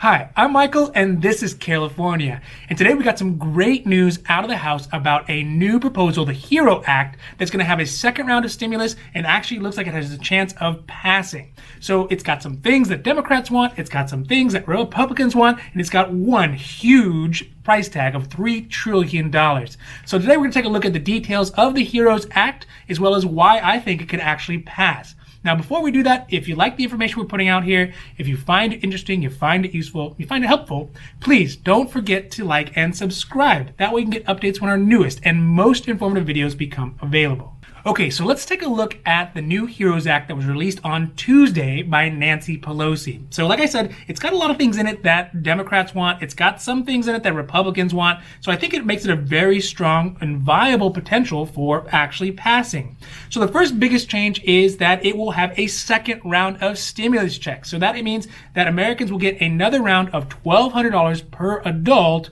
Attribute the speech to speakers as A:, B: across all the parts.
A: Hi, I'm Michael and this is California. And today we got some great news out of the House about a new proposal, the HERO Act, that's going to have a second round of stimulus and actually looks like it has a chance of passing. So it's got some things that Democrats want, it's got some things that Republicans want, and it's got one huge price tag of $3 trillion. So today we're going to take a look at the details of the HEROES Act as well as why I think it could actually pass. Now, before we do that, if you like the information we're putting out here, if you find it interesting, you find it useful, you find it helpful, please don't forget to like and subscribe. That way you can get updates when our newest and most informative videos become available. Okay, so let's take a look at the new HEROES Act that was released on Tuesday by Nancy Pelosi. So like I said, it's got a lot of things in it that Democrats want. It's got some things in it that Republicans want. So I think it makes it a very strong and viable potential for actually passing. So the first biggest change is that it will have a second round of stimulus checks. So that means that Americans will get another round of $1,200 per adult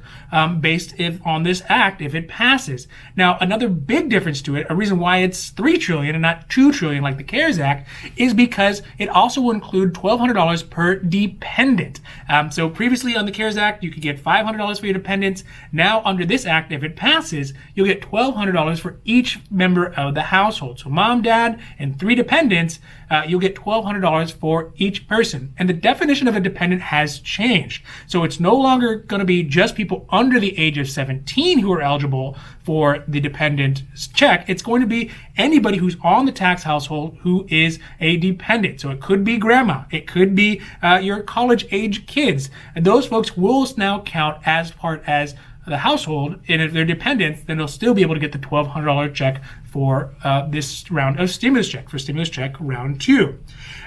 A: based on this act if it passes. Now, another big difference to it, a reason why it's $3 trillion and not $2 trillion like the CARES Act, is because it also will include $1,200 per dependent. So previously on the CARES Act, you could get $500 for your dependents. Now under this act, if it passes, you'll get $1,200 for each member of the household. So mom, dad, and 3 dependents, you'll get $1,200 for each person. And the definition of a dependent has changed. So it's no longer going to be just people under the age of 17 who are eligible for the dependent check. It's going to be anybody who's on the tax household who is a dependent. So it could be grandma, it could be your college age kids. And those folks will now count as part as the household, and if they're dependents, then they'll still be able to get the $1,200 check for this round of stimulus check, for stimulus check round 2.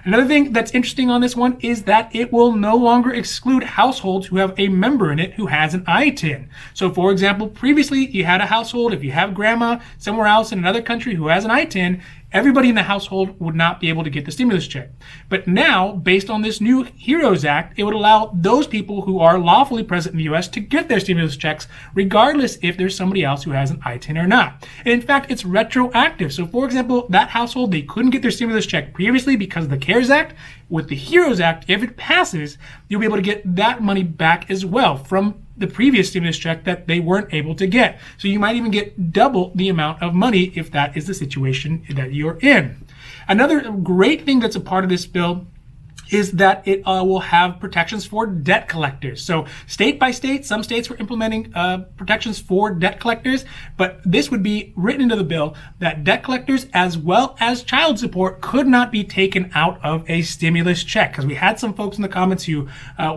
A: Another thing that's interesting on this one is that it will no longer exclude households who have a member in it who has an Itin. So for example, previously you had a household, if you have grandma somewhere else in another country who has an Itin, everybody in the household would not be able to get the stimulus check. But now, based on this new HEROES Act, it would allow those people who are lawfully present in the U.S. to get their stimulus checks, regardless if there's somebody else who has an Itin or not. And in fact, it's retroactive. So for example, that household, they couldn't get their stimulus check previously because of the CARES Act. With the HEROES Act, if it passes, you'll be able to get that money back as well from the previous stimulus check that they weren't able to get. So you might even get double the amount of money if that is the situation that you're in. Another great thing that's a part of this bill is that it will have protections for debt collectors. So state by state, some states were implementing protections for debt collectors, but this would be written into the bill that debt collectors as well as child support could not be taken out of a stimulus check, because we had some folks in the comments who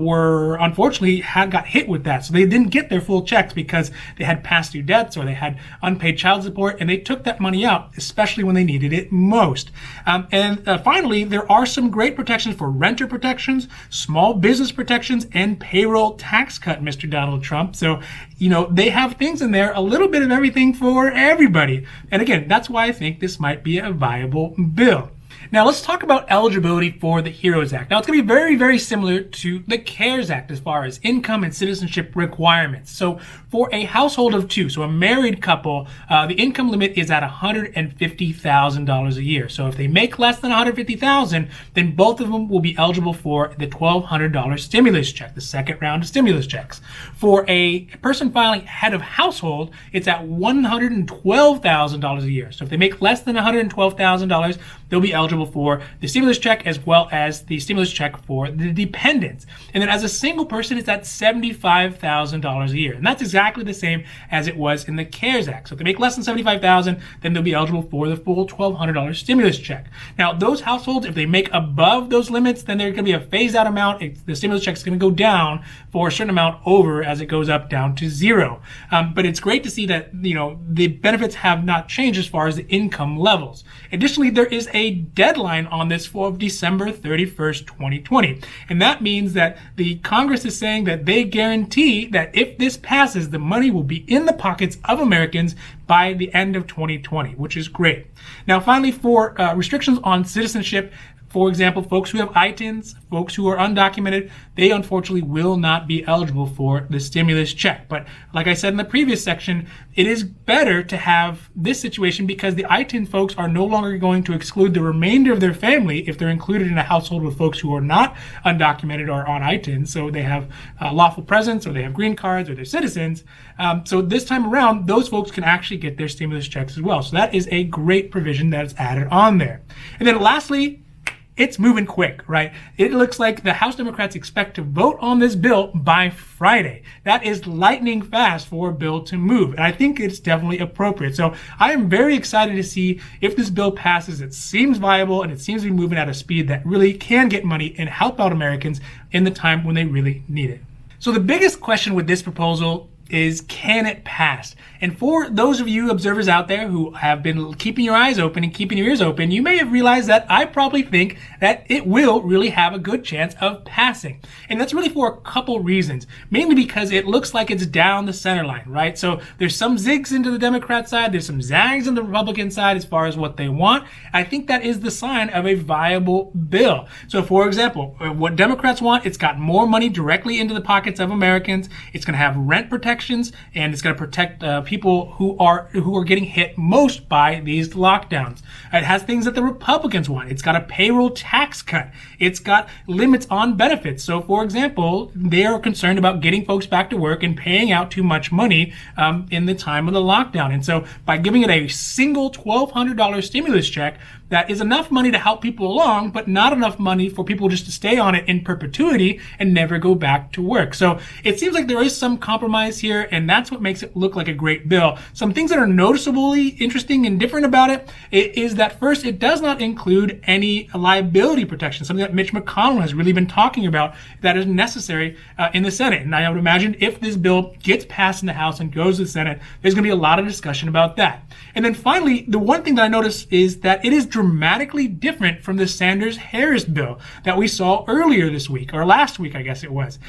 A: were unfortunately got hit with that. So they didn't get their full checks because they had past due debts or they had unpaid child support, and they took that money out, especially when they needed it most. And finally, there are some great protections for renter protections, small business protections, and payroll tax cut, Mr. Donald Trump. So, they have things in there, a little bit of everything for everybody. And again, that's why I think this might be a viable bill. Now let's talk about eligibility for the HEROES Act. Now it's going to be very, very similar to the CARES Act as far as income and citizenship requirements. So for a household of 2, so a married couple, the income limit is at $150,000 a year. So if they make less than $150,000, then both of them will be eligible for the $1,200 stimulus check, the second round of stimulus checks. For a person filing head of household, it's at $112,000 a year. So if they make less than $112,000, they'll be eligible for the stimulus check as well as the stimulus check for the dependents. And then as a single person, it's at $75,000 a year. And that's exactly the same as it was in the CARES Act. So if they make less than $75,000, then they'll be eligible for the full $1,200 stimulus check. Now, those households, if they make above those limits, then they're going to be a phased out amount. The stimulus check is going to go down for a certain amount over as it goes up down to 0. But it's great to see that, the benefits have not changed as far as the income levels. Additionally, there is a deadline on this for December 31st, 2020. And that means that the Congress is saying that they guarantee that if this passes, the money will be in the pockets of Americans by the end of 2020, which is great. Now, finally, for restrictions on citizenship, For example, folks who have Itins, folks who are undocumented, they unfortunately will not be eligible for the stimulus check. But like I said in the previous section, it is better to have this situation because the Itin folks are no longer going to exclude the remainder of their family if they're included in a household with folks who are not undocumented or on Itin. So they have lawful presence, or they have green cards, or they're citizens. So this time around, those folks can actually get their stimulus checks as well. So that is a great provision that is added on there. And then lastly, it's moving quick, right? It looks like the House Democrats expect to vote on this bill by Friday. That is lightning fast for a bill to move, and I think it's definitely appropriate. So I am very excited to see if this bill passes. It seems viable, and it seems to be moving at a speed that really can get money and help out Americans in the time when they really need it. So the biggest question with this proposal is, can it pass? And for those of you observers out there who have been keeping your eyes open and keeping your ears open, you may have realized that I probably think that it will really have a good chance of passing. And that's really for a couple reasons. Mainly because it looks like it's down the center line, right? So there's some zigs into the Democrat side, there's some zags on the Republican side as far as what they want. I think that is the sign of a viable bill. So for example, what Democrats want, it's got more money directly into the pockets of Americans. It's going to have rent protections, and it's going to protect people who are getting hit most by these lockdowns. It has things that the Republicans want. It's got a payroll tax cut. It's got limits on benefits. So for example, they are concerned about getting folks back to work and paying out too much money in the time of the lockdown. And so by giving it a single $1,200 stimulus check, that is enough money to help people along, but not enough money for people just to stay on it in perpetuity and never go back to work. So it seems like there is some compromise here, and that's what makes it look like a great bill. Some things that are noticeably interesting and different about it is that first, it does not include any liability protection, something that Mitch McConnell has really been talking about that is necessary in the Senate. And I would imagine if this bill gets passed in the House and goes to the Senate, there's going to be a lot of discussion about that. And then finally, the one thing that I noticed is that it is dramatically different from the Sanders-Harris bill that we saw earlier this week, or last week, I guess it was.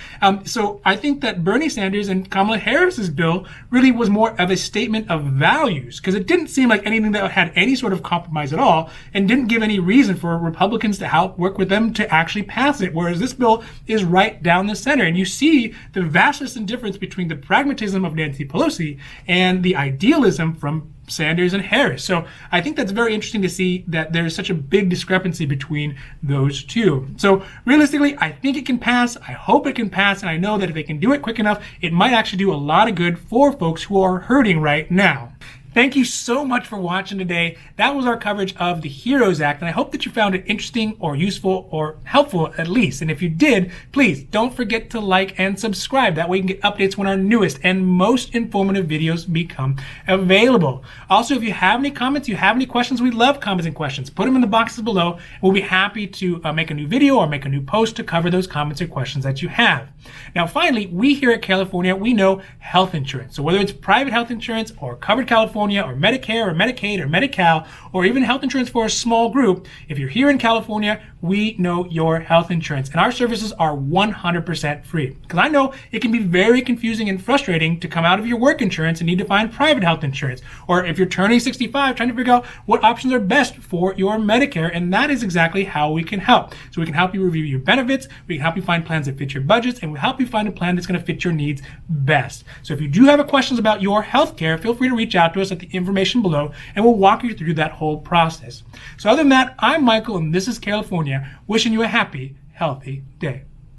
A: So I think that Bernie Sanders and Kamala Harris's bill really was more of a statement of values, because it didn't seem like anything that had any sort of compromise at all, and didn't give any reason for Republicans to help work with them to actually pass it, whereas this bill is right down the center. And you see the vastness and difference between the pragmatism of Nancy Pelosi and the idealism from Sanders and Harris. So I think that's very interesting to see that there's such a big discrepancy between those two. So realistically, I think it can pass. I hope it can pass. And I know that if they can do it quick enough, it might actually do a lot of good for folks who are hurting right now. Thank you so much for watching today. That was our coverage of the HEROES Act, and I hope that you found it interesting or useful or helpful at least. And if you did, please don't forget to like and subscribe. That way you can get updates when our newest and most informative videos become available. Also, if you have any comments, you have any questions, we love comments and questions. Put them in the boxes below. We'll be happy to make a new video or make a new post to cover those comments or questions that you have. Now, finally, we here at California, we know health insurance. So whether it's private health insurance or covered California, or Medicare or Medicaid or Medi-Cal, or even health insurance for a small group, if you're here in California, we know your health insurance. And our services are 100% free. Because I know it can be very confusing and frustrating to come out of your work insurance and need to find private health insurance. Or if you're turning 65, trying to figure out what options are best for your Medicare. And that is exactly how we can help. So we can help you review your benefits, we can help you find plans that fit your budgets, and we'll help you find a plan that's going to fit your needs best. So if you do have questions about your health care, feel free to reach out to us at the information below, and we'll walk you through that whole process. So other than that, I'm Michael, and this is California, wishing you a happy, healthy day.